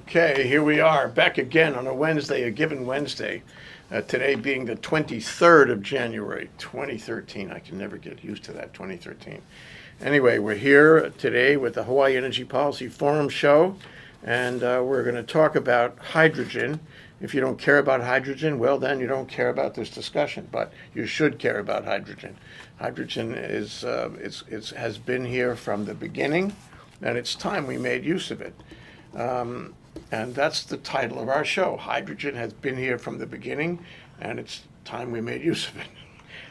Okay, here we are, back again on a Wednesday, a given Wednesday. Today being the 23rd of January, 2013. I can never get used to that, 2013. Anyway, we're here today with the Hawaii Energy Policy Forum show, and we're going to talk about hydrogen. If you don't care about hydrogen, well, then you don't care about this discussion, but you should care about hydrogen. Hydrogen has been here from the beginning, and it's time we made use of it. And that's the title of our show. Hydrogen has been here from the beginning, and it's time we made use of it.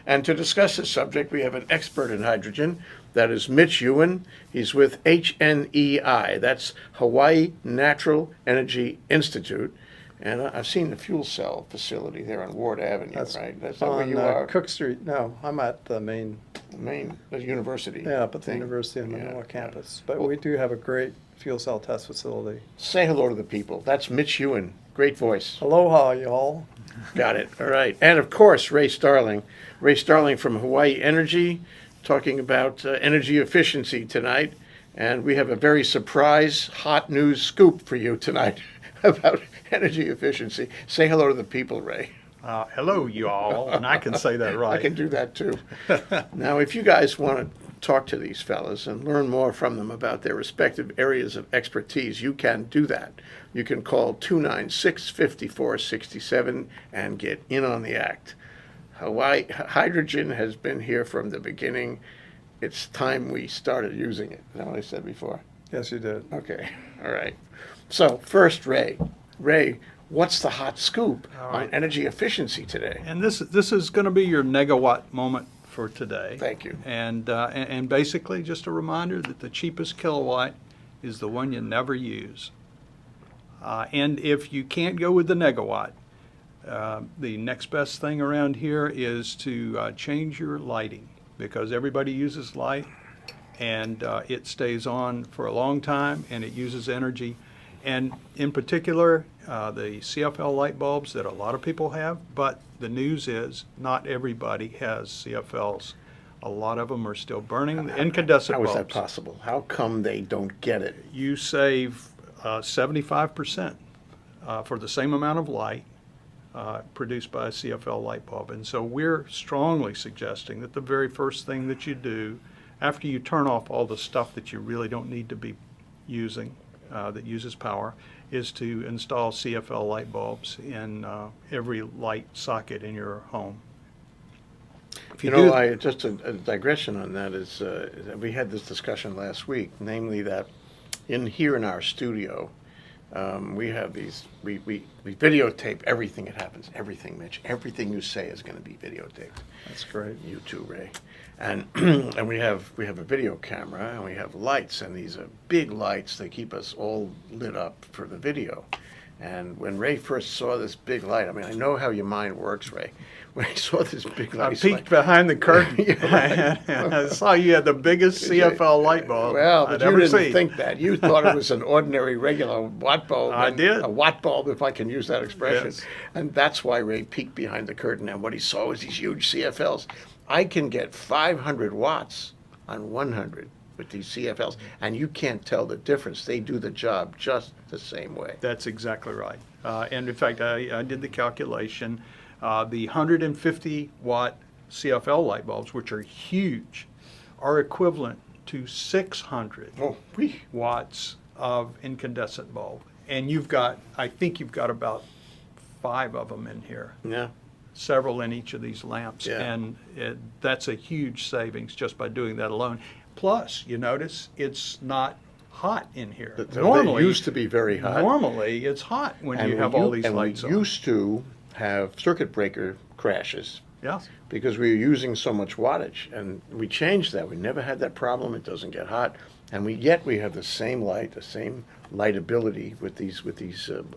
And to discuss this subject, we have an expert in hydrogen. That is Mitch Ewan. He's with HNEI. That's Hawaii Natural Energy Institute. And I've seen the fuel cell facility there on Ward Avenue, right? That's not where you are. Cook Street. No, I'm at the main. The university. Yeah, up at the university on the Manoa campus. But we do have a great fuel cell test facility. Say hello to the people. That's Mitch Ewan. Great voice. Aloha, y'all. Got it. All right. And of course, Ray Starling. Ray Starling from Hawaii Energy, talking about energy efficiency tonight. And we have a very surprise, hot news scoop for you tonight about energy efficiency. Say hello to the people, Ray. Hello, you all, and I can say that right. I can do that too. Now, if you guys want to talk to these fellas and learn more from them about their respective areas of expertise, you can do that. You can call 296-5467 and get in on the act. Hawaii hydrogen has been here from the beginning. It's time we started using it. Is that what I said before? Yes, you did. Okay. All right. So first, Ray. Ray, what's the hot scoop on energy efficiency today? And this is going to be your negawatt moment for today. Thank you. And basically just a reminder that the cheapest kilowatt is the one you never use. And if you can't go with the negawatt, the next best thing around here is to change your lighting, because everybody uses light, and it stays on for a long time, and it uses energy. And in particular, the CFL light bulbs that a lot of people have, but the news is not everybody has CFLs. A lot of them are still burning the incandescent bulbs. How is that possible? How come they don't get it? You save 75% for the same amount of light produced by a CFL light bulb. And so we're strongly suggesting that the very first thing that you do after you turn off all the stuff that you really don't need to be using, that uses power, is to install CFL light bulbs in every light socket in your home. Just a digression on that is we had this discussion last week, namely that here in our studio, we have these, we videotape everything that happens, everything, Mitch. Everything you say is going to be videotaped. That's great. You too, Ray. And and we have a video camera, and we have lights, and these are big lights. They keep us all lit up for the video. And when Ray first saw this big light, I mean, I know how your mind works, Ray. When he saw this big light, I peeked behind the curtain. I saw you had the biggest CFL light bulb well, but I'd ever you didn't seen. think that. You thought it was an ordinary, regular watt bulb. I did. A watt bulb, if I can use that expression. Yes. And that's why Ray peeked behind the curtain. And what he saw was these huge CFLs. I can get 500 watts on 100 with these CFLs, and you can't tell the difference. They do the job just the same way. That's exactly right. And in fact, I did the calculation. The 150 watt CFL light bulbs, which are huge, are equivalent to 600 watts of incandescent bulb. And I think you've got about 5 of them in here. Yeah. Several in each of these lamps. Yeah. And that's a huge savings just by doing that alone. Plus, you notice it's not hot in here. Normally, it used to be very hot. Normally, it's hot when you have all these lights on. We used to have circuit breaker crashes. Yeah. Because we were using so much wattage, and we changed that. We never had that problem. It doesn't get hot, and yet we have the same light, the same lightability with these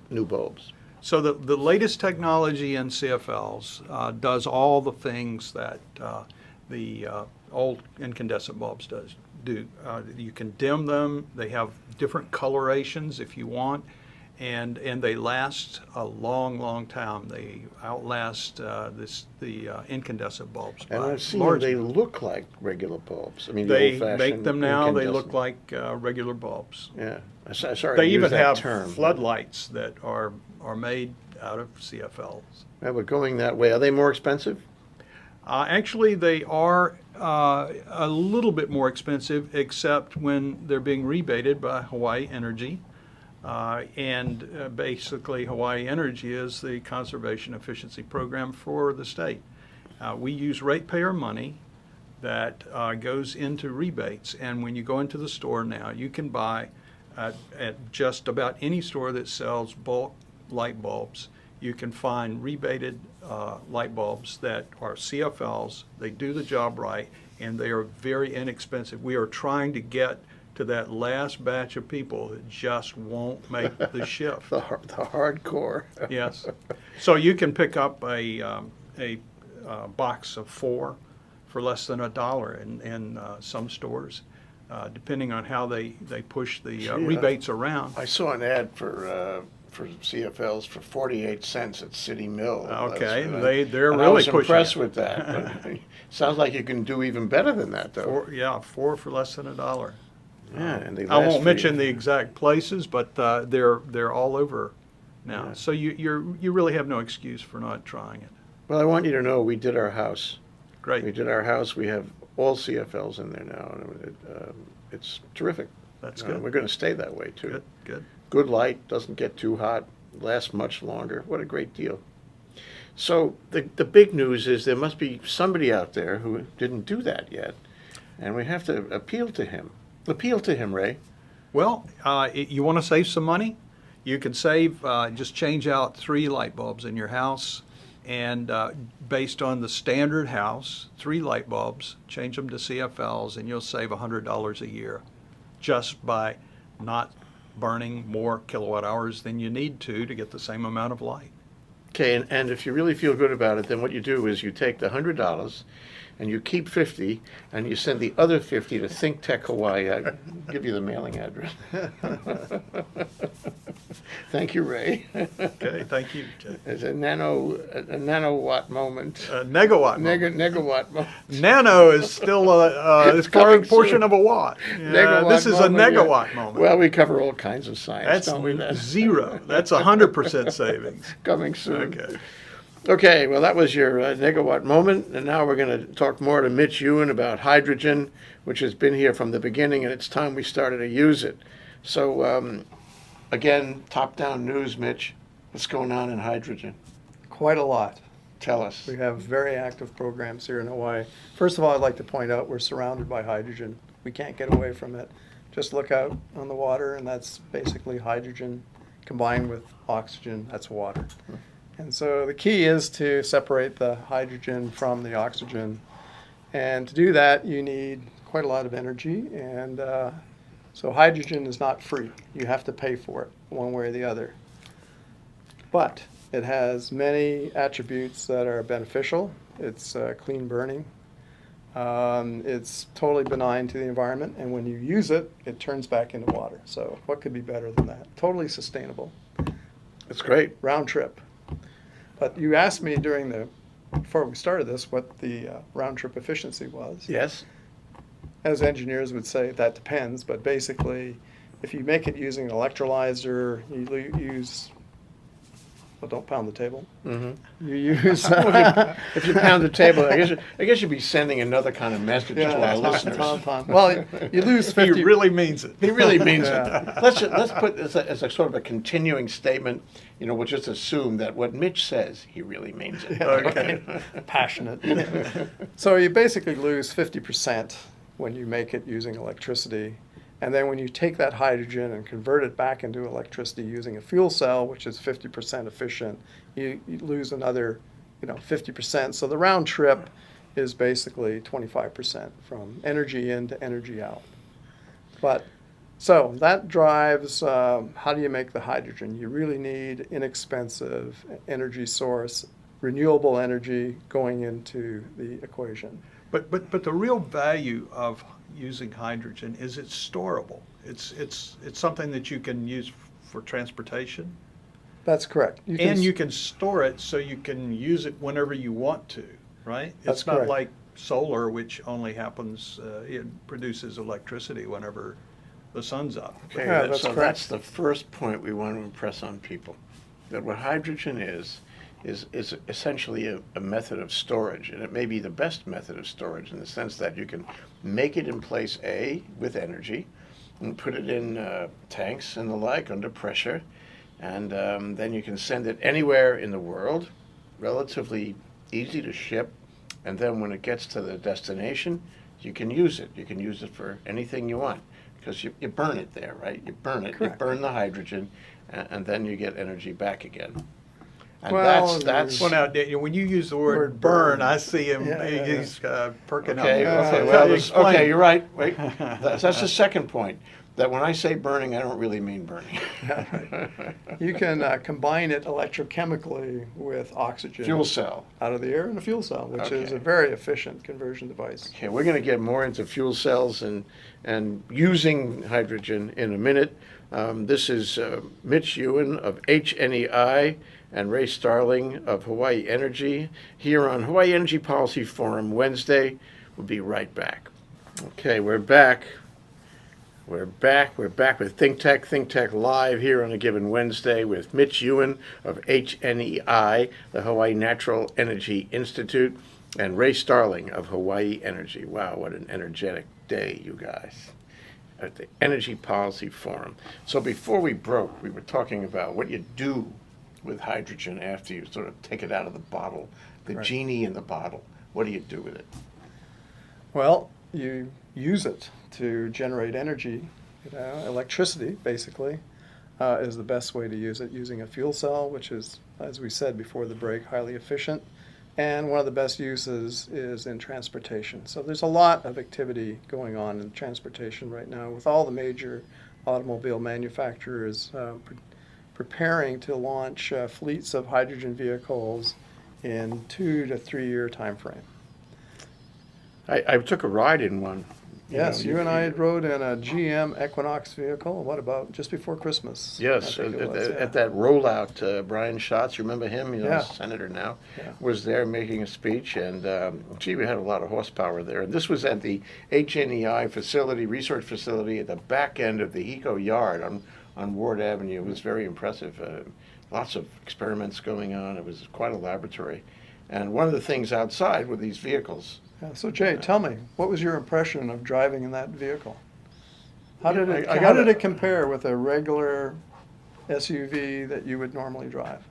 new bulbs. So the latest technology in CFLs does all the things that the old incandescent bulbs do. You can dim them. They have different colorations if you want. and they last a long, long time. They outlast the incandescent bulbs. And by I've seen large they amount. look like regular bulbs. I mean, the They old-fashioned make them now. They look incandescent. like regular bulbs. Yeah. Sorry They to use even that have term. floodlights that are made out of CFLs. Yeah, but going that way, are they more expensive? Actually, they are a little bit more expensive, except when they're being rebated by Hawaii Energy. Basically, Hawaii Energy is the conservation efficiency program for the state. We use ratepayer money that goes into rebates. And when you go into the store now, you can buy at just about any store that sells bulk light bulbs. You can find rebated light bulbs that are CFLs. They do the job right, and they are very inexpensive. We are trying to get to that last batch of people that just won't make the shift. The hardcore. Yes. So you can pick up a box of 4 for less than $1 in some stores, depending on how they push the rebates around. I saw an ad for CFLs for 48 cents at City Mill. Okay, That's- they're and really I was pushing impressed it. with that. But sounds like you can do even better than that, though. 4 for less than $1. Yeah, and they I last won't for mention you. the exact places, but they're all over now. Yeah. So you really have no excuse for not trying it. Well, I want you to know we did our house. Great. We did our house. We have all CFLs in there now, and it's terrific. That's good. We're going to stay that way too. Good. Good. Good light, doesn't get too hot, lasts much longer. What a great deal. So the big news is there must be somebody out there who didn't do that yet, and we have to appeal to him. Appeal to him, Ray. Well, you want to save some money? You can save, just change out 3 light bulbs in your house, and based on the standard house, 3 light bulbs, change them to CFLs, and you'll save $100 a year just by not burning more kilowatt hours than you need to get the same amount of light. Okay, and if you really feel good about it, then what you do is you take the $100 and you keep 50, and you send the other 50 to Think Tech Hawaii. I'll give you the mailing address. Thank you, Ray. Okay, thank you, Jay. It's a nanowatt moment. Negawatt. moment. Negawatt moment. Nano is still a It's coming portion soon. of a watt. Negawatt This is a moment, yeah. negawatt moment. Well, we cover all kinds of science, That's don't we? That's 0. That's 100% savings. coming soon. Okay. Okay, well, that was your negawatt moment, and now we're going to talk more to Mitch Ewan about hydrogen, which has been here from the beginning, and it's time we started to use it. So, again, top-down news, Mitch. What's going on in hydrogen? Quite a lot. Tell us. We have very active programs here in Hawaii. First of all, I'd like to point out we're surrounded by hydrogen. We can't get away from it. Just look out on the water, and that's basically hydrogen combined with oxygen. That's water. And so the key is to separate the hydrogen from the oxygen. And to do that, you need quite a lot of energy. And so hydrogen is not free. You have to pay for it one way or the other. But it has many attributes that are beneficial. It's clean burning. It's totally benign to the environment. And when you use it, it turns back into water. So what could be better than that? Totally sustainable. That's great. Round trip. But you asked me before we started this, what the round trip efficiency was. Yes? As engineers would say, that depends, but basically, if you make it using an electrolyzer, you use, well, don't pound the table. Mm-hmm. You use, If you pound the table, I guess you'd be sending another kind of message to our listeners. Well, you lose 50. He really means it. He really means Yeah. it. Let's put this as a sort of a continuing statement. We'll just assume that what Mitch says, he really means it. Okay. Passionate. So you basically lose 50% when you make it using electricity. And then when you take that hydrogen and convert it back into electricity using a fuel cell, which is 50% efficient, you lose another 50%. So the round trip is basically 25% from energy in to energy out. So that drives how do you make the hydrogen? You really need inexpensive energy source, renewable energy going into the equation. But the real value of using hydrogen is it's storable. It's something that you can use for transportation. That's correct. And you can store it so you can use it whenever you want to, right? That's It's not correct. like solar, which only happens, it produces electricity whenever the sun's up. Okay, Yeah, that's so correct. that's the first point we want to impress on people. That what hydrogen is essentially a method of storage, and it may be the best method of storage in the sense that you can make it in place A with energy and put it in tanks and the like under pressure, and then you can send it anywhere in the world, relatively easy to ship, and then when it gets to the destination, you can use it. You can use it for anything you want because you burn it there, right? You burn it, Correct. you burn the hydrogen, and then you get energy back again. And Well, that's Well, now, when you use the word Word burn, burn. I see him, Yeah, yeah, yeah. he's perking up. okay. Yeah, Okay, yeah, well, Explain. okay, you're right. Wait, that's the second point. That when I say burning, I don't really mean burning. You can combine it electrochemically with oxygen Fuel cell. out of the air in a fuel cell, which is Okay. a very efficient conversion device. Okay, we're going to get more into fuel cells and using hydrogen in a minute. This is Mitch Ewan of HNEI and Ray Starling of Hawaii Energy here on Hawaii Energy Policy Forum Wednesday. We'll be right back. Okay, we're back. We're back with Think Tech Live here on a given Wednesday with Mitch Ewan of HNEI, the Hawaii Natural Energy Institute, and Ray Starling of Hawaii Energy. Wow, what an energetic day, you guys, at the Energy Policy Forum. So before we broke, we were talking about what you do with hydrogen after you sort of take it out of the bottle, the Right. genie in the bottle. What do you do with it? Well, you use it to generate energy. Electricity, basically, is the best way to use it, using a fuel cell, which is, as we said before the break, highly efficient. And one of the best uses is in transportation. So there's a lot of activity going on in transportation right now with all the major automobile manufacturers preparing to launch fleets of hydrogen vehicles in 2 to 3 year time frame. I took a ride in one. Yes, know, you and I rode in a GM Equinox vehicle. What about just before Christmas? Yes, I think it was, yeah. at that rollout, Brian Schatz, you remember him? You know, Yeah. senator now, Yeah. was there making a speech, and gee, we had a lot of horsepower there. And this was at the HNEI facility, research facility, at the back end of the Eco Yard on Ward Avenue. It was very impressive. Lots of experiments going on. It was quite a laboratory. And one of the things outside were these vehicles. Yeah, so Jay, tell me, what was your impression of driving in that vehicle? How Yeah, did it, I how gotta- did it compare with a regular SUV that you would normally drive?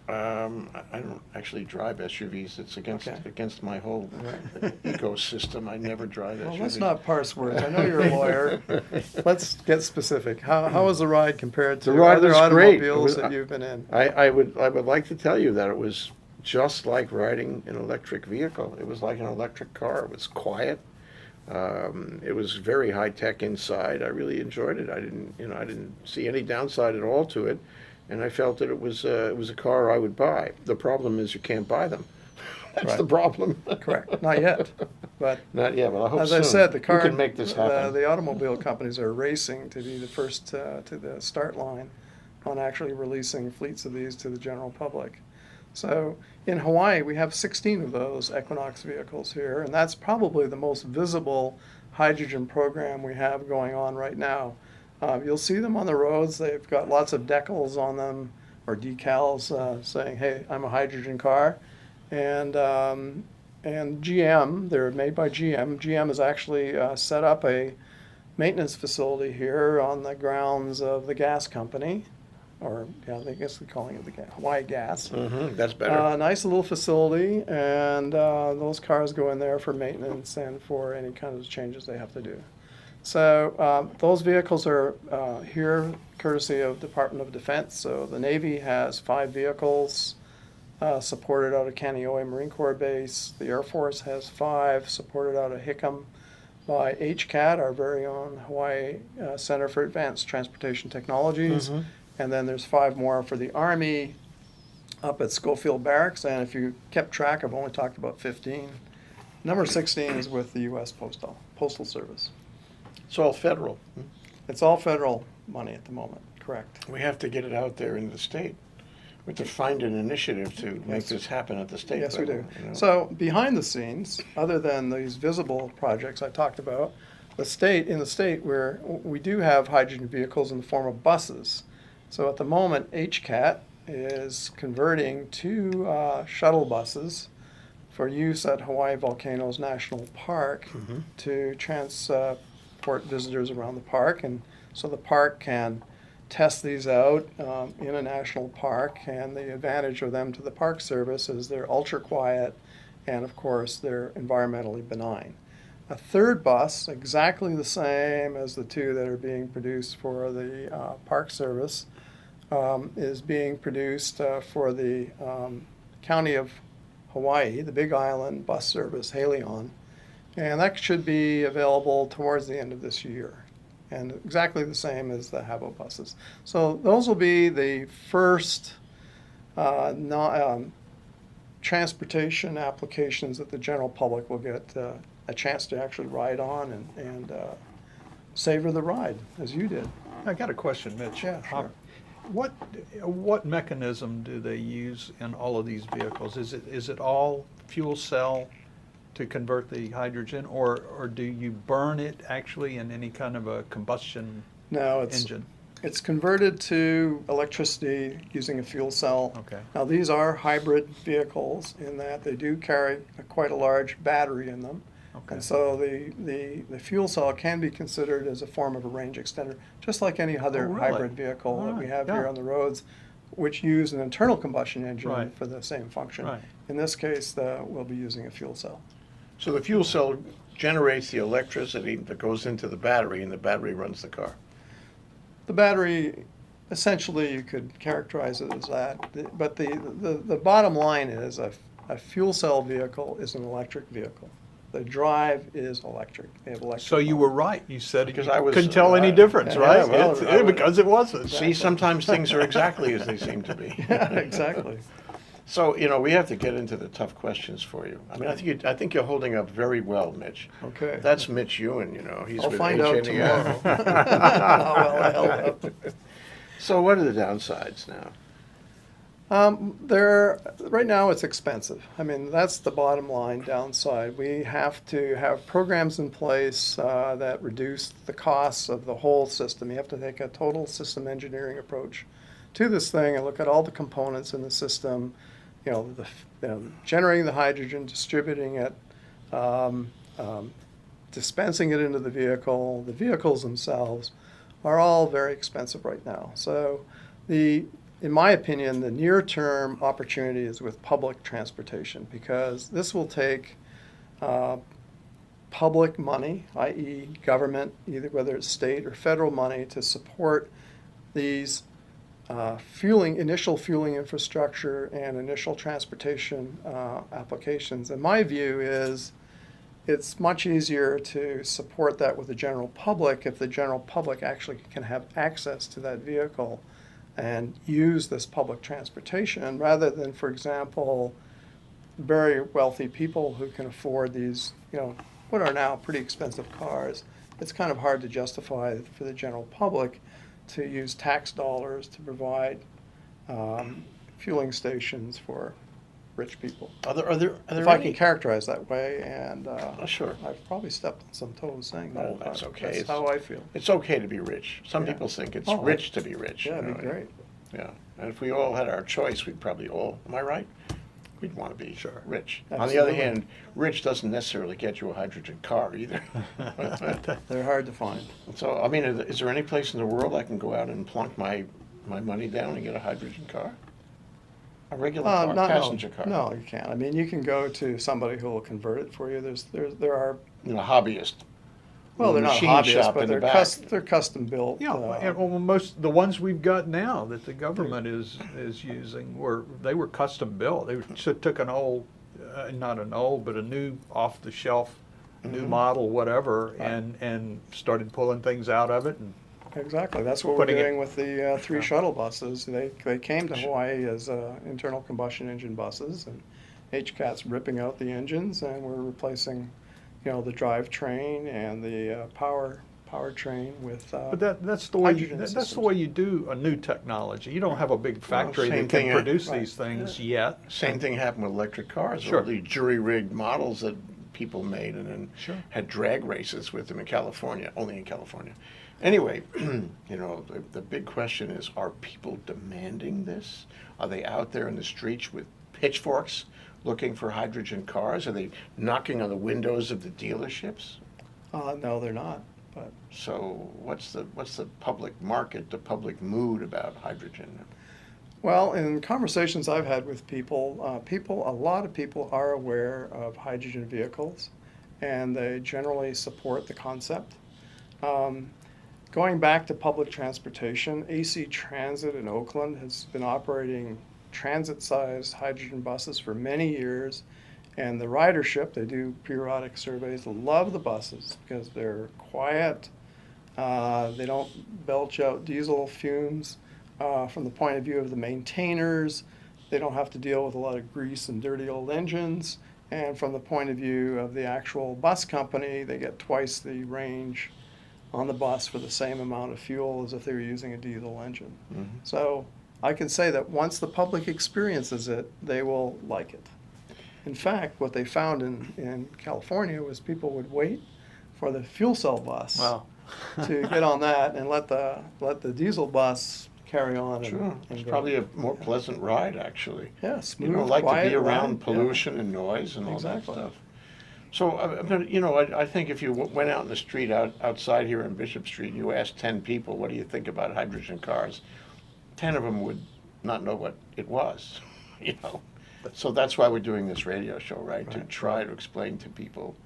I don't actually drive SUVs. It's Okay. against my whole Right. ecosystem. I never drive SUVs. Well, let's not parse words. I know you're a lawyer. Let's get specific. How was the ride compared to The ride other was great. It automobiles was- that you've been in? I would like to tell you that it was just like riding an electric vehicle. It was like an electric car. It was quiet. It was very high tech inside. I really enjoyed it. I didn't see any downside at all to it, and I felt that it was a car I would buy. The problem is you can't buy them. That's Right. the problem. Correct. Not yet, but Not yet, but I hope as soon. I said, the car, you can make this happen. the automobile companies are racing to be the first to the start line on actually releasing fleets of these to the general public. So in Hawaii, we have 16 of those Equinox vehicles here, and that's probably the most visible hydrogen program we have going on right now. You'll see them on the roads. They've got lots of decals on them or decals saying, "Hey, I'm a hydrogen car." And GM, they're made by GM. GM has actually set up a maintenance facility here on the grounds of the gas company, or yeah, I guess they're calling it the Hawaii Gas. That's better. Nice little facility, and those cars go in there for maintenance and for any kind of changes they have to do. So those vehicles are here courtesy of Department of Defense. So the Navy has 5 vehicles supported out of Kaneohe Marine Corps Base. The Air Force has 5 supported out of Hickam by HCAT, our very own Hawaii Center for Advanced Transportation Technologies. And then there's 5 more for the Army up at Schofield Barracks. And if you kept track, I've only talked about 15. Number 16 is with the U.S. Postal Service. It's all federal. It's all federal money at the moment. correct. We have to get it out there in the state. We have to find an initiative to make Yes. this happen at the state Yes, we level. do. You know? So behind the scenes, other than these visible projects I talked about, in the state where we do have hydrogen vehicles in the form of buses. So at the moment, HCAT is converting 2 shuttle buses for use at Hawaii Volcanoes National Park Mhm. to transport visitors around the park, and so the park can test these out in a national park. And the advantage of them to the Park Service is they're ultra quiet, and of course they're environmentally benign. A third bus, exactly the same as the 2 that are being produced for the Park Service, is being produced for the County of Hawaii, the Big Island Bus Service, Halion, and that should be available towards the end of this year, and exactly the same as the Habo buses. So those will be the first transportation applications that the general public will get a chance to actually ride on and savor the ride, as you did. I got a question, Mitch. Yeah, sure. What mechanism do they use in all of these vehicles? Is it all fuel cell to convert the hydrogen, or do you burn it actually in any kind of a combustion No, engine? it's converted to electricity using a fuel cell. Okay. Now, these are hybrid vehicles in that they do carry quite a large battery in them. Okay. And so the fuel cell can be considered as a form of a range extender, just like any other Oh, really? hybrid vehicle that we Alright, have yeah. here on the roads, which use an internal combustion engine Right. for the same function. Right. In this case, we'll be using a fuel cell. So the fuel cell generates the electricity that goes into the battery, and the battery runs the car. The battery, essentially, you could characterize it as that. But the bottom line is a fuel cell vehicle is an electric vehicle. The drive is electric. They have electric. So you were right. You said Because you I was, couldn't tell any difference, yeah, right? well, It's- I was- because it wasn't. See, sometimes things are exactly as they seem to be. Yeah, exactly. So, we have to get into the tough questions for you. I mean, I think you're holding up very well, Mitch. Okay. That's Mitch Ewan, He's I'll with find out HNEF. tomorrow. How well I held up. So what are the downsides now? Right now it's expensive. I mean, that's the bottom line downside. We have to have programs in place that reduce the costs of the whole system. You have to take a total system engineering approach to this thing and look at all the components in the system, generating the hydrogen, distributing it, dispensing it into the vehicles themselves are all very expensive right now. So in my opinion, the near-term opportunity is with public transportation, because this will take public money, i.e. government, either whether it's state or federal money, to support these initial fueling infrastructure and initial transportation applications. And my view is it's much easier to support that with the general public if the general public actually can have access to that vehicle and use this public transportation, rather than, for example, very wealthy people who can afford these, what are now pretty expensive cars. It's kind of hard to justify for the general public to use tax dollars to provide fueling stations for rich people. Are there If I any? can characterize that way, and Sure. I've probably stepped on some toes saying that. Oh, that's but okay. That's how I feel. It's okay to be rich. Some Yeah. people think it's Oh, rich to be rich. Yeah, it'd be great. Yeah, and if we all had our choice, we'd probably all, am I right? We'd want to be Sure. rich. On the other Absolutely. hand, rich doesn't necessarily get you a hydrogen car either. They're hard to find. So, I mean, is there any place in the world I can go out and plunk my money down and get a hydrogen car? A regular car, passenger car? No, you can't. I mean, you can go to somebody who will convert it for you. There are, Hobbyist. well, they're not Machine hobbyists, shop but in the they're back. they're custom built. Yeah, and most the ones we've got now that the government is using were custom built. They took an old, not an old, but a new off the shelf, new model, whatever, and started pulling things out of it. And Exactly. That's what we're Putting it- doing with the 3 shuttle buses. They came to Hawaii as internal combustion engine buses, and HCAT's ripping out the engines, and we're replacing, the drivetrain and the power powertrain with. But that's the way hydrogen that's the systems. way you do a new technology. You don't have a big factory same that can thing, produce right. these things yet. Same thing happened with electric cars. Sure. All the jury-rigged models that people made and then Sure. had drag races with them in California, only in California. Anyway, the big question is, are people demanding this? Are they out there in the streets with pitchforks looking for hydrogen cars? Are they knocking on the windows of the dealerships? No, they're not. But So what's the public market, the public mood about hydrogen? well, in conversations I've had with people, a lot of people are aware of hydrogen vehicles, and they generally support the concept. Going back to public transportation, AC Transit in Oakland has been operating transit-sized hydrogen buses for many years, and the ridership, they do periodic surveys, love the buses because they're quiet, they don't belch out diesel fumes. From the point of view of the maintainers, they don't have to deal with a lot of grease and dirty old engines. And from the point of view of the actual bus company, they get twice the range on the bus for the same amount of fuel as if they were using a diesel engine. Mhm. So I can say that once the public experiences it, they will like it. In fact, what they found in California was people would wait for the fuel cell bus to get on that and let the diesel bus carry on. Sure, And it's go. probably a more pleasant ride, actually. Yeah, smooth, You like to quiet be around ride, pollution and noise and all Exactly. that stuff. So, I think if you went out in the street outside here on Bishop Street and you asked 10 people, what do you think about hydrogen cars? 10 of them would not know what it was, So that's why we're doing this radio show, right? To Right. try to explain to people,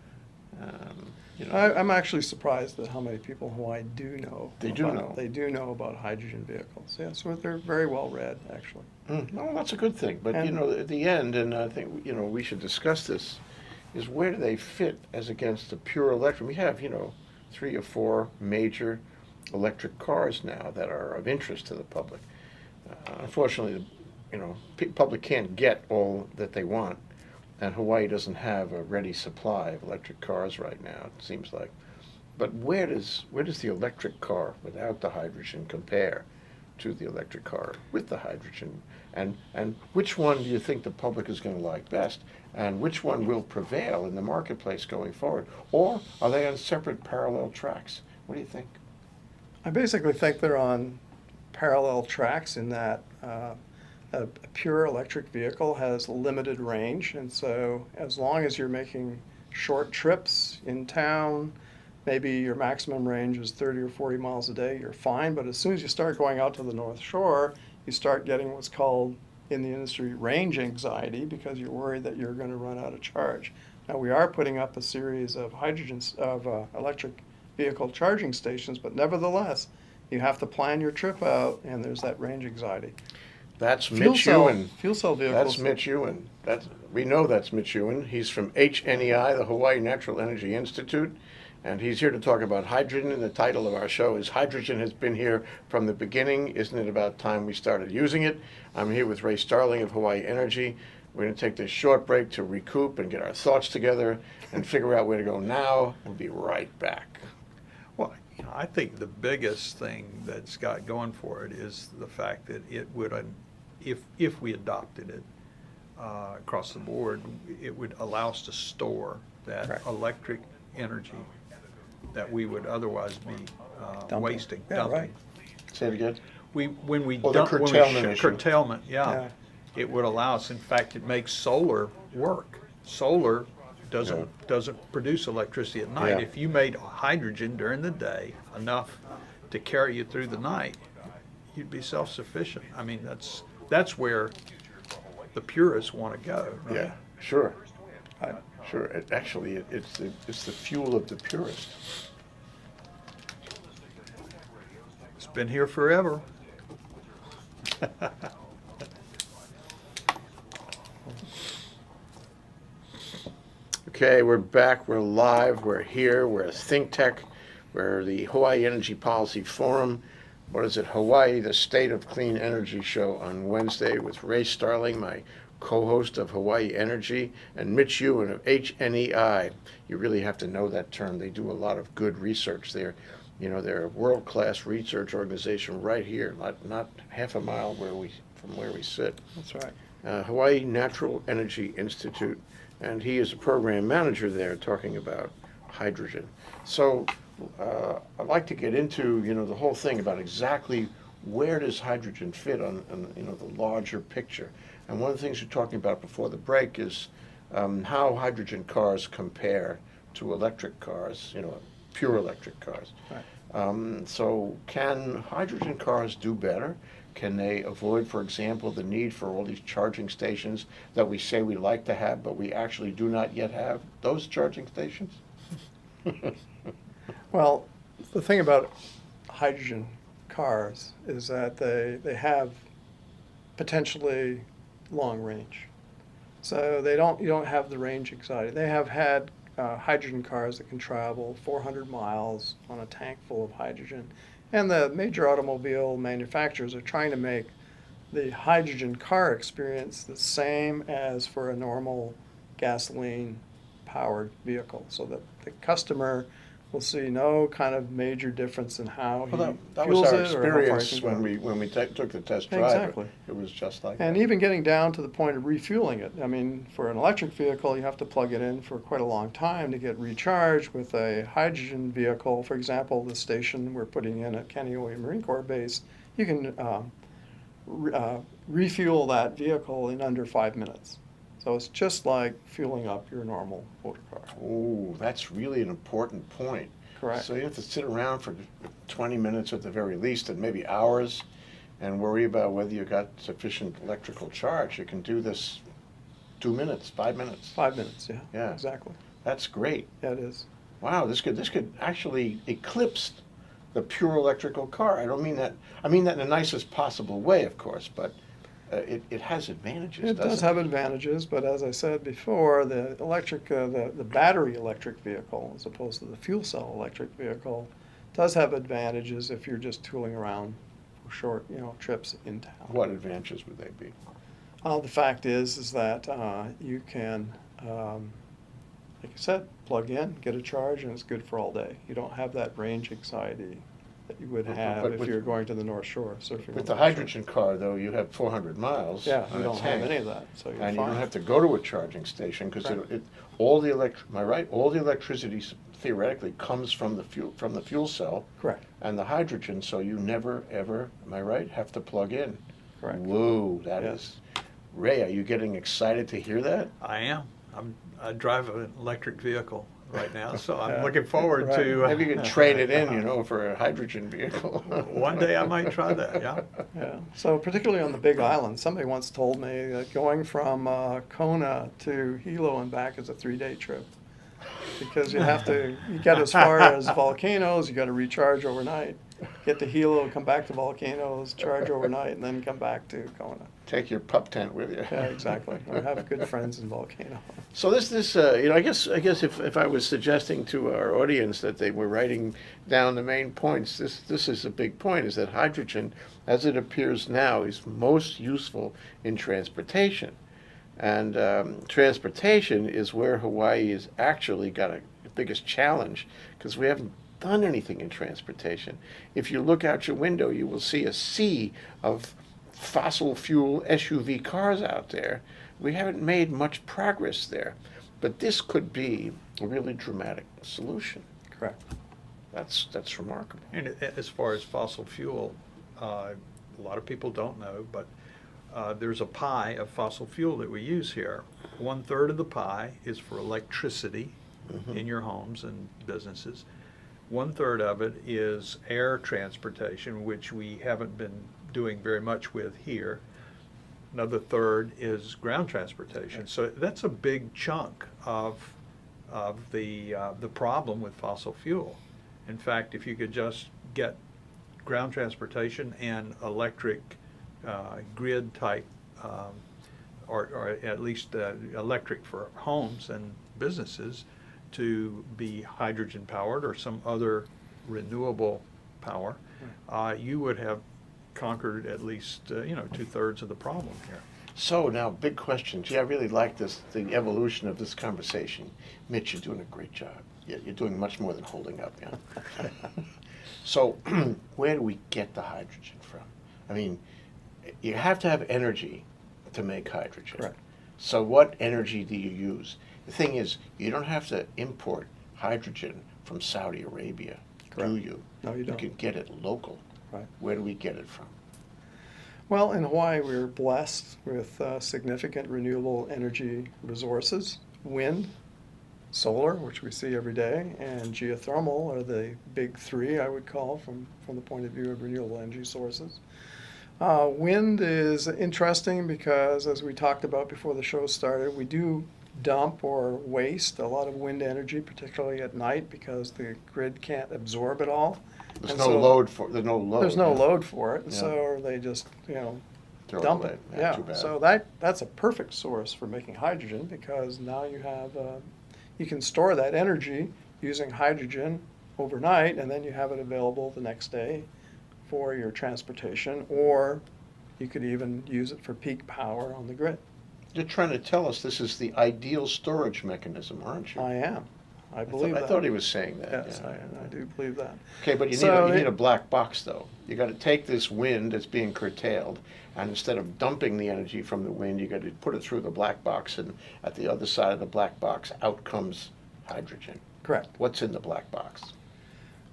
I'm actually surprised at how many people in Hawaii do know. They do know. They do know about hydrogen vehicles. Yeah, so they're very well read, actually. No, that's a good thing. But, And- at the end, and I think, we should discuss this, is where do they fit as against the pure electric? We have, 3 or 4 major electric cars now that are of interest to the public. Unfortunately, public can't get all that they want, and Hawaii doesn't have a ready supply of electric cars right now, it seems like. But where does the electric car without the hydrogen compare to the electric car with the hydrogen? And which one do you think the public is going to like best? And which one will prevail in the marketplace going forward? Or are they on separate parallel tracks? What do you think? I basically think they're on parallel tracks in that a pure electric vehicle has limited range, and so as long as you're making short trips in town, maybe your maximum range is 30 or 40 miles a day, you're fine. But as soon as you start going out to the North Shore, you start getting what's called in the industry range anxiety, because you're worried that you're going to run out of charge. Now, we are putting up a series of electric vehicle charging stations, but nevertheless, you have to plan your trip out, and there's that range anxiety. That's Mitch Ewan. Fuel cell vehicles. That's Mitch Ewan. We know that's Mitch Ewan. He's from HNEI, the Hawaii Natural Energy Institute, and he's here to talk about hydrogen. And the title of our show is Hydrogen Has Been Here from the Beginning. Isn't it about time we started using it? I'm here with Ray Starling of Hawaii Energy. We're going to take this short break to recoup and get our thoughts together and figure out where to go now. We'll be right back. Well, I think the biggest thing that's got going for it is the fact that it would, if we adopted it across the board, it would allow us to store that Correct. electric energy that we would otherwise be Dumping. wasting, Yeah, dumping. right. Say it again. When we Oh, the curtailment issue. curtailment, Yeah. it would allow us. In fact, it makes solar work. Solar doesn't produce electricity at night. Yeah. If you made hydrogen during the day enough to carry you through the night, you'd be self-sufficient. I mean, that's where the purists want to go. Right? Yeah, sure. Right. Sure. It's the fuel of the purist. It's been here forever. Okay, we're back, we're live, we're here, we're at Think Tech, we're the Hawaii Energy Policy Forum. What is it? Hawaii, the State of Clean Energy show on Wednesday with Ray Starling, my co-host of Hawaii Energy, and Mitch Ewan of HNEI. You really have to know that term. They do a lot of good research there. You know, they're a world-class research organization right here, not half a mile from where we sit. That's right. Hawaii Natural Energy Institute, and he is a program manager there talking about hydrogen. So I'd like to get into, you know, the whole thing about exactly where does hydrogen fit on you know, the larger picture. And one of the things you're talking about before the break is how hydrogen cars compare to electric cars, you know, pure electric cars. Right. So can hydrogen cars do better? Can they avoid, for example, the need for all these charging stations that we say we like to have, but we actually do not yet have those charging stations? Well, the thing about hydrogen cars is that they have potentially long range. So you don't have the range anxiety. They have had hydrogen cars that can travel 400 miles on a tank full of hydrogen. And the major automobile manufacturers are trying to make the hydrogen car experience the same as for a normal gasoline-powered vehicle, so that the customer will see no kind of major difference in how he Well, that was fuels our it or how far he experience can go. when we took the test drive. Exactly. It was just like And that. even getting down to the point of refueling it. I mean, for an electric vehicle, you have to plug it in for quite a long time to get recharged. With a hydrogen vehicle, for example, the station we're putting in at Kaneohe Marine Corps Base, you can refuel that vehicle in under 5 minutes. So it's just like fueling up your normal motor car. Oh, that's really an important point. Correct. So you have to sit around for 20 minutes at the very least, and maybe hours, and worry about whether you got sufficient electrical charge. You can do this 2 minutes, 5 minutes. 5 minutes, yeah. Yeah. Exactly. That's great. Yeah, it is. Wow, this could actually eclipse the pure electrical car. I don't mean that. I mean that in the nicest possible way, of course, but it has advantages. It does have advantages, but as I said before, the electric, the battery electric vehicle, as opposed to the fuel cell electric vehicle, does have advantages if you're just tooling around for short, trips in town. What advantages would they be? The fact is that you can, like I said, plug in, get a charge, and it's good for all day. You don't have that range anxiety that you would have But if with- you're going to the North Shore surfing. on With the North Shore. hydrogen car, though, you have 400 miles. Yeah, on you a don't have tank. any of that, so you're And you fine. don't have to go to a charging station because Right. am I right? All the electricity theoretically comes from the fuel cell Correct, and the hydrogen, so you never ever, am I right, have to plug in. correct. Whoa, that Yes. is. Ray, are you getting excited to hear that? I am. I drive an electric vehicle right now, so I'm Yeah. looking forward Right. to. Maybe you can trade it in, for a hydrogen vehicle. One day I might try that, yeah. Yeah, so particularly on the Big Island, somebody once told me that going from Kona to Hilo and back is a 3-day trip. Because you get as far as volcanoes, you gotta recharge overnight. Get to Hilo, come back to volcanoes, charge overnight, and then come back to Kona. Take your pup tent with you. Yeah, exactly. I have good friends in Volcano. So I guess if I was suggesting to our audience that they were writing down the main points, this is a big point, is that hydrogen, as it appears now, is most useful in transportation. And transportation is where Hawaii has actually got the biggest challenge, because we haven't done anything in transportation. If you look out your window, you will see a sea of fossil fuel SUV cars out there. We haven't made much progress there, but this could be a really dramatic solution. Correct. That's remarkable. And as far as fossil fuel, a lot of people don't know, but there's a pie of fossil fuel that we use here. 1/3 of the pie is for electricity in your homes and businesses. 1/3 of it is air transportation, which we haven't been doing very much with here. Another 1/3 is ground transportation. So that's a big chunk of the problem with fossil fuel. In fact, if you could just get ground transportation and electric grid type, or at least electric for homes and businesses, to be hydrogen powered or some other renewable power, you would have conquered at least 2/3 of the problem here. So now, big question. Gee, I really like the evolution of this conversation. Mitch, you're doing a great job. You're doing much more than holding up, yeah. So where do we get the hydrogen from? I mean, you have to have energy to make hydrogen. Correct. So what energy do you use? The thing is, you don't have to import hydrogen from Saudi Arabia, do Correct. you? No, you don't. You can get it local. Right. Where do we get it from? Well, in Hawaii, we're blessed with significant renewable energy resources. Wind, solar, which we see every day, and geothermal are the big three, I would call, from the point of view of renewable energy sources. Wind is interesting because, as we talked about before the show started, we do dump or waste a lot of wind energy, particularly at night, because the grid can't absorb it all. There's And no so load for, there's no load. There's no yeah. load for it, and Yeah. so they just, Throw dump away. it. Not Yeah, too bad. so that's a perfect source for making hydrogen, because now you have, you can store that energy using hydrogen overnight, and then you have it available the next day for your transportation, or you could even use it for peak power on the grid. You're trying to tell us this is the ideal storage mechanism, aren't you? I am. I believe I that. thought he was saying that. Yes, yeah. I do believe that. Okay, but you So need it- a black box, though. You got to take this wind that's being curtailed, and instead of dumping the energy from the wind, you got to put it through the black box, and at the other side of the black box, out comes hydrogen. Correct. What's in the black box?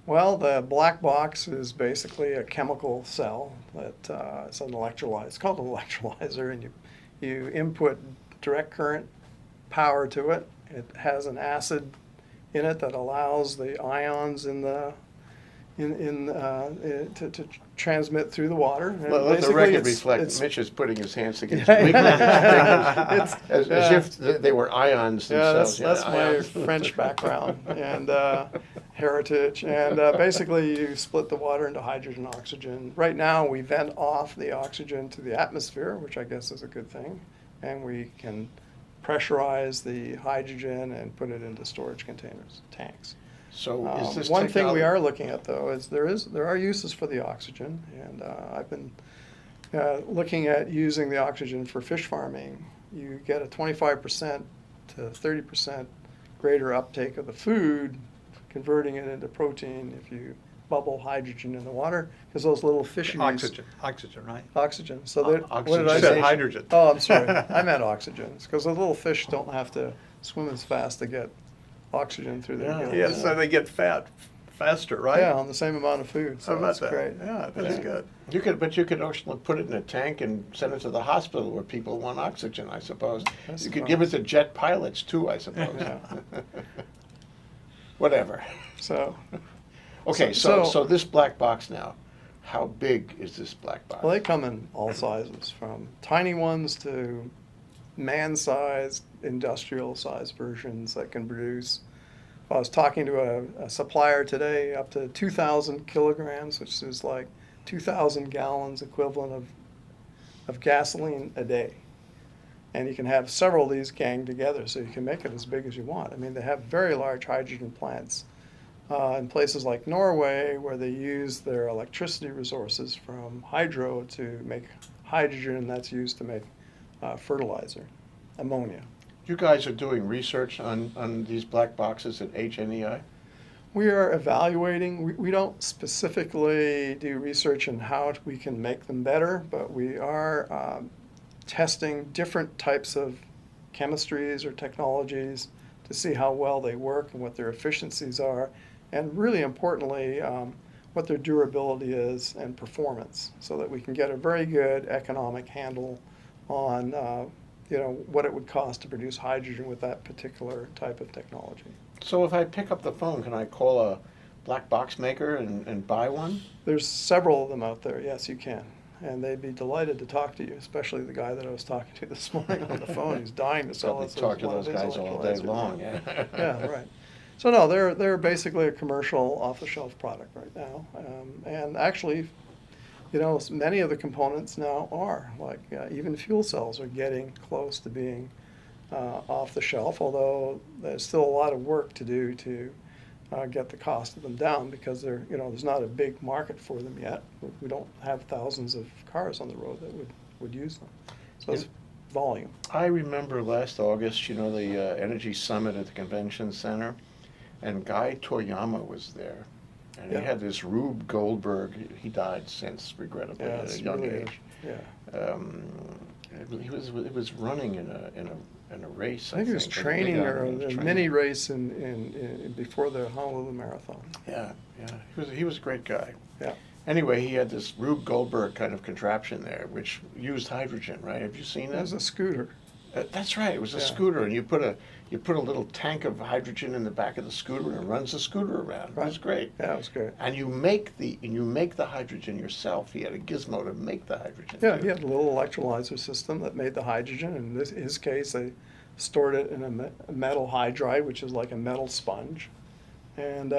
Well, the black box is basically a chemical cell that it's an electrolyzer. It's called an electrolyzer, and you input direct current power to it. It has an acid in it that allows the ions in the to transmit through the water. And Let the basically record it's- reflect, it's- Mitch is putting his hands against Yeah. wiggling his fingers, It's- as yeah. if they were ions Yeah, themselves. that's my ions. French background and heritage. And basically, you split the water into hydrogen and oxygen. Right now, we vent off the oxygen to the atmosphere, which I guess is a good thing. And we can pressurize the hydrogen and put it into storage containers, tanks. So is this One thing we technology- are looking at, though, is there are uses for the oxygen, and I've been looking at using the oxygen for fish farming. You get a 25% to 30% greater uptake of the food, converting it into protein if you bubble hydrogen in the water, because those little fisheries. Oxygen, right? Oxygen. So what did I Oxygenation. say? Hydrogen. Oh, I'm sorry. I meant oxygen, because the little fish don't have to swim as fast to get oxygen through their Yeah. gills. Yeah, so they get fat faster, right? Yeah, on the same amount of food. So How about that's that? great. Yeah, that's Yeah. good. But you could actually put it in a tank and send it to the hospital where people want oxygen, I suppose. That's You could fine. give it to jet pilots too, I suppose. Yeah. Whatever. So, Okay, So- so this black box now, how big is this black box? well, they come in all sizes, from tiny ones to man-sized, industrial-sized versions that can produce. I was talking to a supplier today, up to 2,000 kilograms, which is like 2,000 gallons equivalent of gasoline a day. And you can have several of these ganged together, so you can make it as big as you want. I mean, they have very large hydrogen plants in places like Norway, where they use their electricity resources from hydro to make hydrogen, and that's used to make fertilizer, ammonia. You guys are doing research on these black boxes at HNEI? We are evaluating, we don't specifically do research on how we can make them better, but we are testing different types of chemistries or technologies to see how well they work and what their efficiencies are, and really importantly, what their durability is and performance, so that we can get a very good economic handle on what it would cost to produce hydrogen with that particular type of technology. So if I pick up the phone, can I call a black box maker and buy one? There's several of them out there, yes, you can. And they'd be delighted to talk to you, especially the guy that I was talking to this morning on the phone. He's dying to sell Probably us talk to one of those his guys all day electrolyzers. long, yeah. Yeah, right. So no, they're basically a commercial off-the-shelf product right now. And actually, many of the components now are, like even fuel cells are getting close to being off the shelf, although there's still a lot of work to do to get the cost of them down, because there's not a big market for them yet. We don't have thousands of cars on the road that would use them. So it's volume. I remember last August, the Energy Summit at the Convention Center, and Guy Toyama was there. And Yeah. he had this Rube Goldberg. He died since, regrettably, Yeah, at it's a young really age. Yeah. He was running in a race. I think he was a training big or he was a training. mini race in before the Honolulu Marathon. Yeah, he was a great guy. Yeah. Anyway, he had this Rube Goldberg kind of contraption there, which used hydrogen. Right? Have you seen It that? was a scooter. That's right. It was a Yeah. scooter, and you put a little tank of hydrogen in the back of the scooter, and it runs the scooter around. It was great. Yeah, it was great. And you make the hydrogen yourself. He had a gizmo to make the hydrogen. Yeah, too. he had a little electrolyzer system that made the hydrogen. In his case, they stored it in a metal hydride, which is like a metal sponge. And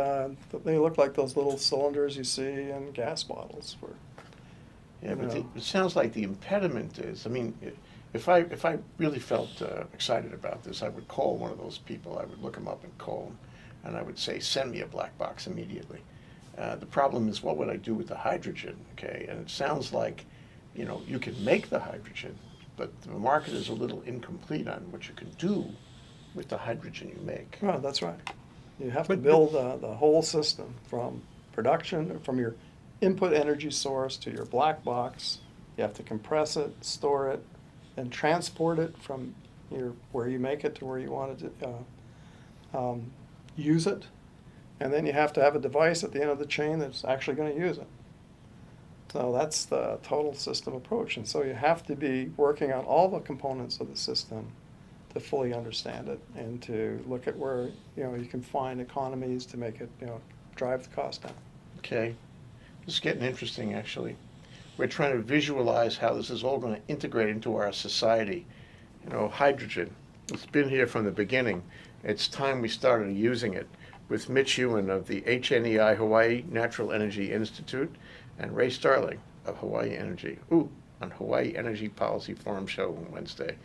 they look like those little cylinders you see in gas bottles. Yeah, but know. it sounds like the impediment is, I mean, if I really felt excited about this, I would call one of those people. I would look them up and call them, and I would say, send me a black box immediately. The problem is, what would I do with the hydrogen? Okay, and it sounds like, you can make the hydrogen, but the market is a little incomplete on what you can do with the hydrogen you make. Well, that's right. You have to But- build the whole system from production, from your input energy source to your black box. You have to compress it, store it, and transport it from where you make it to where you want to use it. And then you have to have a device at the end of the chain that's actually going to use it. So that's the total system approach. And so you have to be working on all the components of the system to fully understand it and to look at where, you can find economies to make it, drive the cost down. Okay, this is getting interesting, actually. We're trying to visualize how this is all going to integrate into our society. Hydrogen, it's been here from the beginning. It's time we started using it. With Mitch Ewan of the HNEI Hawaii Natural Energy Institute and Ray Starling of Hawaii Energy. On Hawaii Energy Policy Forum Show on Wednesday.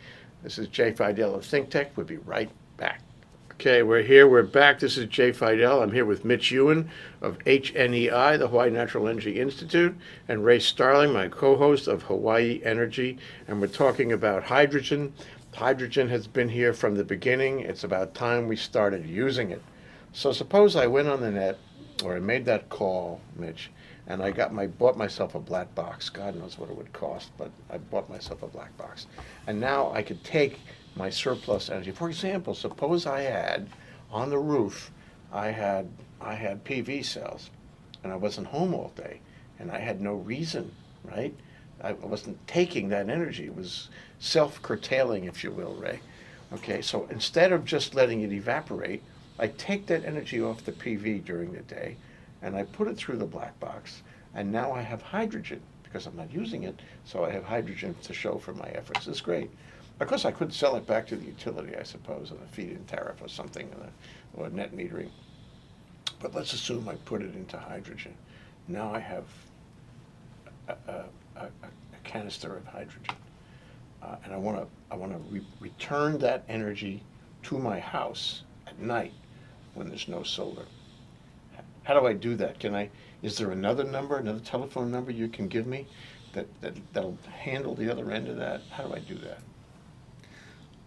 This is Jay Fidel of ThinkTech. We'll be right back. Okay, we're here. We're back. This is Jay Fidel. I'm here with Mitch Ewan of HNEI, the Hawaii Natural Energy Institute, and Ray Starling, my co-host of Hawaii Energy, and we're talking about hydrogen. Hydrogen has been here from the beginning. It's about time we started using it. So suppose I went on the net, or I made that call, Mitch, and I bought myself a black box. God knows what it would cost, but I bought myself a black box. And now I could take my surplus energy. For example, suppose I had, on the roof, I had PV cells, and I wasn't home all day, and I had no reason, right? I wasn't taking that energy. It was self-curtailing, if you will, Ray. Okay, so instead of just letting it evaporate, I take that energy off the PV during the day, and I put it through the black box, and now I have hydrogen, because I'm not using it, so I have hydrogen to show for my efforts. It's great. Of course, I could sell it back to the utility, I suppose, on a feed-in tariff or something, or net metering. But let's assume I put it into hydrogen. Now I have a canister of hydrogen, and I want to return that energy to my house at night when there's no solar. How do I do that? Is there another telephone number you can give me that'll handle the other end of that? How do I do that?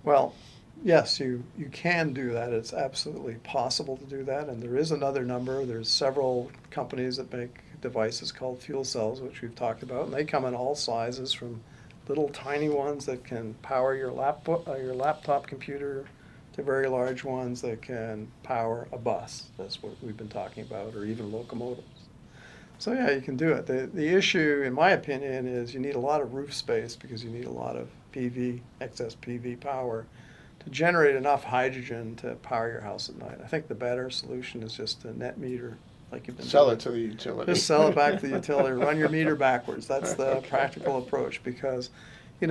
Well, yes, you can do that. It's absolutely possible to do that. And there is another number. There's several companies that make devices called fuel cells, which we've talked about. And they come in all sizes, from little tiny ones that can power your laptop computer to very large ones that can power a bus. That's what we've been talking about, or even locomotives. So yeah, you can do it. The issue, in my opinion, is you need a lot of roof space, because you need a lot of excess PV power to generate enough hydrogen to power your house at night. I think the better solution is just to net meter, like you've been Sell doing. it to the utility. Just sell it back to the utility, run your meter backwards. That's the Okay. practical approach, because, it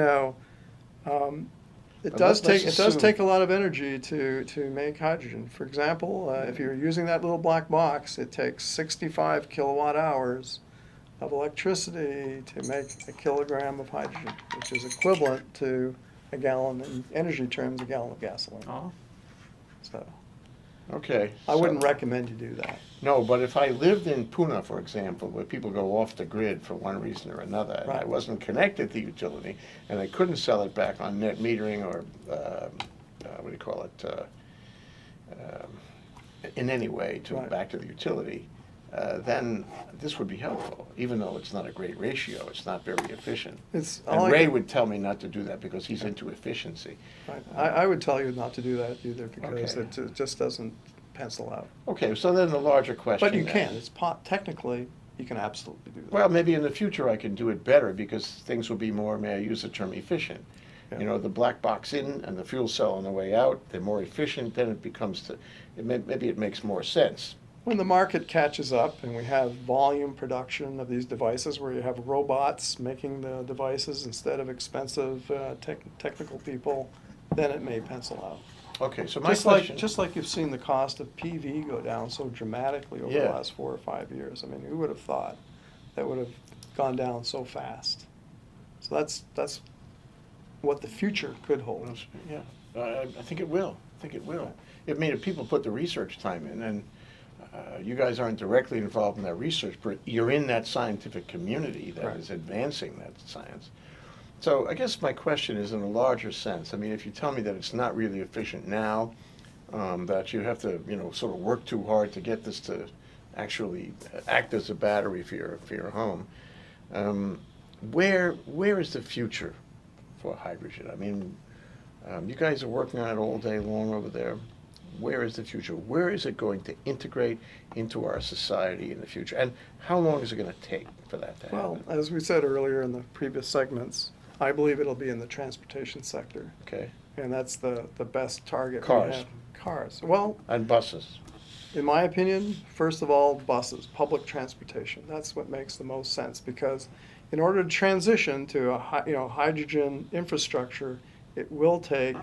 But does let's take assume- a lot of energy to make hydrogen. For example, if you're using that little black box, it takes 65 kilowatt hours of electricity to make a kilogram of hydrogen, which is equivalent to a gallon, in energy terms, a gallon of gasoline. Oh, So okay. I wouldn't So- recommend you do that. No, but if I lived in Puna, for example, where people go off the grid for one reason or another, and I Right. wasn't connected to utility, and I couldn't sell it back on net metering or, what do you call it, in any way Right. back to the utility, then this would be helpful, even though it's not a great ratio, it's not very efficient. It's, And Ray would tell me not to do that because he's into efficiency. right. I would tell you not to do that either because Okay. it just doesn't pencil out. Okay, so then the larger question. But you then- can, it's technically, you can absolutely do that. Well, maybe in the future I can do it better because things will be more, may I use the term, efficient. Yeah. You know, the black box in and the fuel cell on the way out, they're more efficient, then it becomes, maybe it makes more sense. When the market catches up and we have volume production of these devices where you have robots making the devices instead of expensive technical people, then it may pencil out. Okay, so my Just question. like you've seen the cost of PV go down so dramatically over the Yeah. last 4 or 5 years. I mean, who would have thought that would have gone down so fast? So that's what the future could hold. Yeah, I think it will. I think it will. I mean, if people put the research time in, and you guys aren't directly involved in that research, but you're in that scientific community that Right. is advancing that science. So I guess my question is in a larger sense. I mean, if you tell me that it's not really efficient now, that you have to, sort of work too hard to get this to actually act as a battery for your home, where is the future for hydrogen? I mean, you guys are working on it all day long over there. Where is the future? Where is it going to integrate into our society in the future? And how long is it going to take for that to happen? Well, as we said earlier in the previous segments, I believe it'll be in the transportation sector. Okay. And that's the best target. we Cars. have. Cars. Well, And buses. in my opinion, first of all, buses, public transportation. That's what makes the most sense because in order to transition to a hydrogen infrastructure, it will take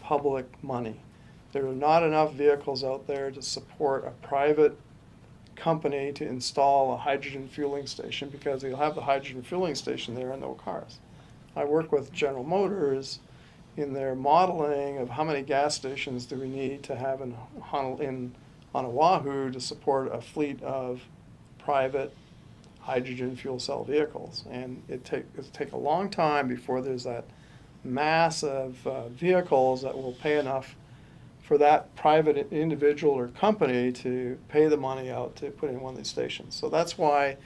public money. There are not enough vehicles out there to support a private company to install a hydrogen fueling station because you'll have the hydrogen fueling station there and no cars. I work with General Motors in their modeling of how many gas stations do we need to have on Oahu to support a fleet of private hydrogen fuel cell vehicles. And it'll take a long time before there's that mass of vehicles that will pay enough for that private individual or company to pay the money out to put in one of these stations. So that's why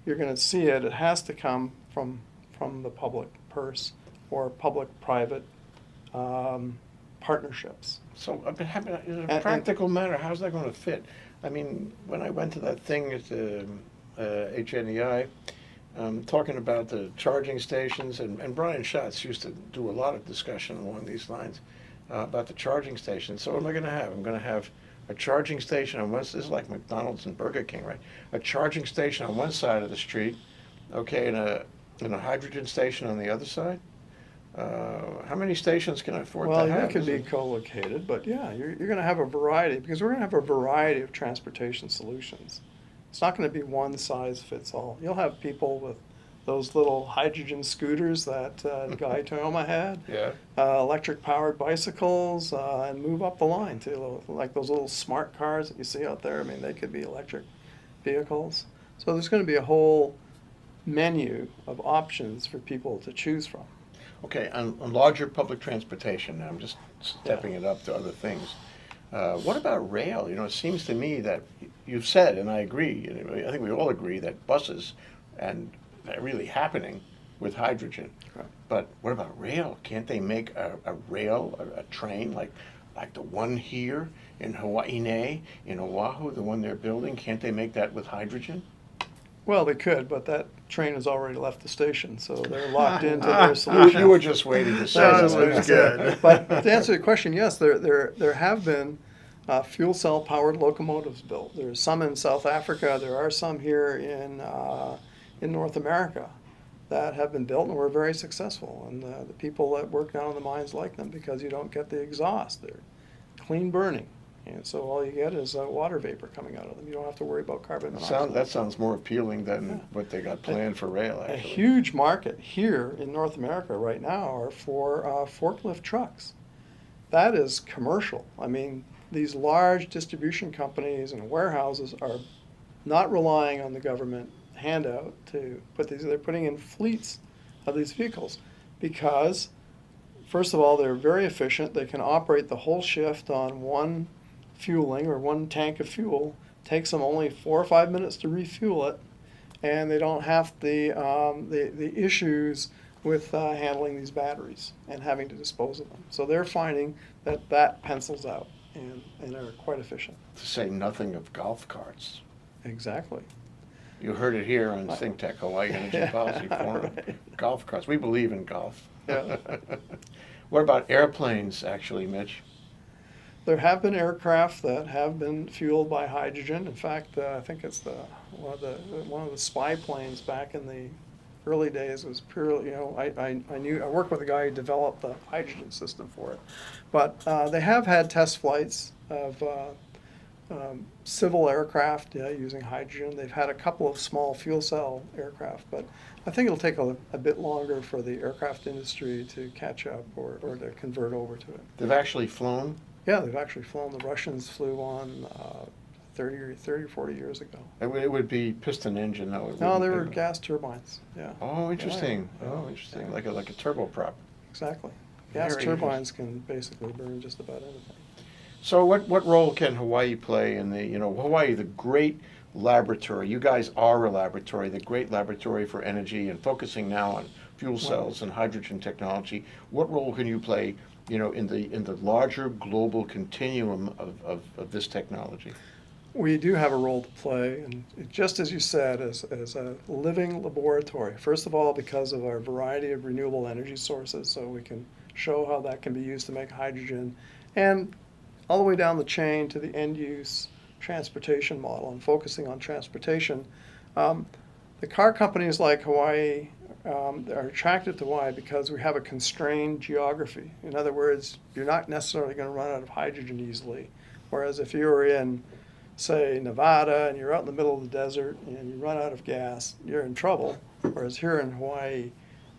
you're going to see it. It has to come from the public purse or public-private partnerships. So, in a And- practical matter, how's that going to fit? I mean, when I went to that thing at the HNEI, talking about the charging stations, and Brian Schatz used to do a lot of discussion along these lines about the charging stations. So what am I going to have? I'm going to have a charging station on one. This is like McDonald's and Burger King, right? A charging station on one side of the street, okay, and a hydrogen station on the other side. How many stations can I afford Well, to have? they could be co-located, but yeah, you're going to have a variety because we're going to have a variety of transportation solutions. It's not going to be one size fits all. You'll have people with those little hydrogen scooters that Guy Toyoma had, Yeah. electric powered bicycles, and move up the line to like those little smart cars that you see out there. I mean, they could be electric vehicles. So there's going to be a whole menu of options for people to choose from. Okay, on larger public transportation, now I'm just stepping it up to other things. What about rail? It seems to me that you've said, and I agree, and I think we all agree that buses and they're really happening with hydrogen. Right. But what about rail? Can't they make a rail, a train like the one here in Hawaii, in Oahu, the one they're building? Can't they make that with hydrogen? Well, they could, but that train has already left the station, so they're locked into their solution. You were just waiting to say That that. was good. But to answer your question, yes, there have been fuel cell powered locomotives built. There's some in South Africa. There are some here in North America that have been built and were very successful. And the people that work down in the mines like them because you don't get the exhaust. They're clean burning. And so all you get is water vapor coming out of them. You don't have to worry about carbon monoxide. That sounds more appealing than what they got planned for rail, A actually. huge market here in North America right now are for forklift trucks. That is commercial. I mean, these large distribution companies and warehouses are not relying on the government handout to put these. They're putting in fleets of these vehicles because, first of all, they're very efficient. They can operate the whole shift on one fueling or one tank of fuel takes them only 4 or 5 minutes to refuel it, and they don't have the issues with handling these batteries and having to dispose of them. So they're finding that that pencils out and are quite efficient. To say nothing of golf carts. Exactly. You heard it here on Think Tech, Hawaii Energy Policy Forum. Right. Golf carts. We believe in golf. Yeah. What about airplanes, actually, Mitch? There have been aircraft that have been fueled by hydrogen. In fact, I think it's one of the spy planes back in the early days was purely, I worked with a guy who developed the hydrogen system for it. But they have had test flights of civil aircraft using hydrogen. They've had a couple of small fuel cell aircraft, but I think it'll take a bit longer for the aircraft industry to catch up or to convert over to it. They've actually flown? Yeah, they've actually flown. The Russians flew one 30 or 40 years ago. It would be piston engine, though. It No, wouldn't they be- were gas turbines. Yeah, Oh, interesting. Yeah. Oh, interesting. Yeah. Like a turboprop. exactly. Gas Very turbines can basically burn just about anything. So what role can Hawaii play in Hawaii, the great laboratory? You guys are a laboratory, the great laboratory for energy, and focusing now on fuel cells and hydrogen technology. What role can you play, in the larger global continuum of this technology? We do have a role to play, and just as you said, as a living laboratory. First of all, because of our variety of renewable energy sources, so we can show how that can be used to make hydrogen, and all the way down the chain to the end-use transportation model, and focusing on transportation. The car companies like Hawaii are attracted to Hawaii because we have a constrained geography. In other words, you're not necessarily going to run out of hydrogen easily, whereas if you were in say Nevada and you're out in the middle of the desert and you run out of gas, you're in trouble. Whereas here in Hawaii,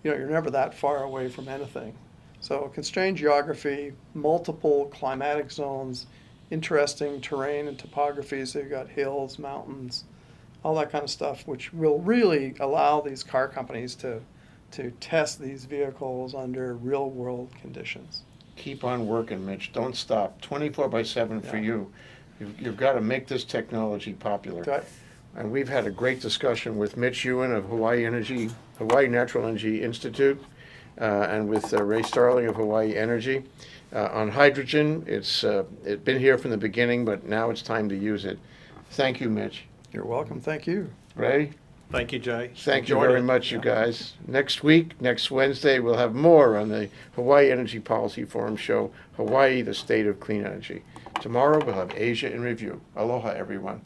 you're never that far away from anything. So constrained geography, multiple climatic zones, interesting terrain and topography. So you've got hills, mountains, all that kind of stuff, which will really allow these car companies to test these vehicles under real world conditions. Keep on working, Mitch. Don't stop. 24/7 for Yeah. you. You've got to make this technology popular. Right. And we've had a great discussion with Mitch Ewan of Hawaii Natural Energy Institute, and with Ray Starling of Hawaii Energy on hydrogen. It's been here from the beginning, but now it's time to use it. Thank you, Mitch. You're welcome. Thank you. Ray? Thank you, Jay. Thank you Enjoyed very it. much, you guys. Next week, next Wednesday, we'll have more on the Hawaii Energy Policy Forum show, Hawaii, the State of Clean Energy. Tomorrow, we'll have Asia in Review. Aloha, everyone.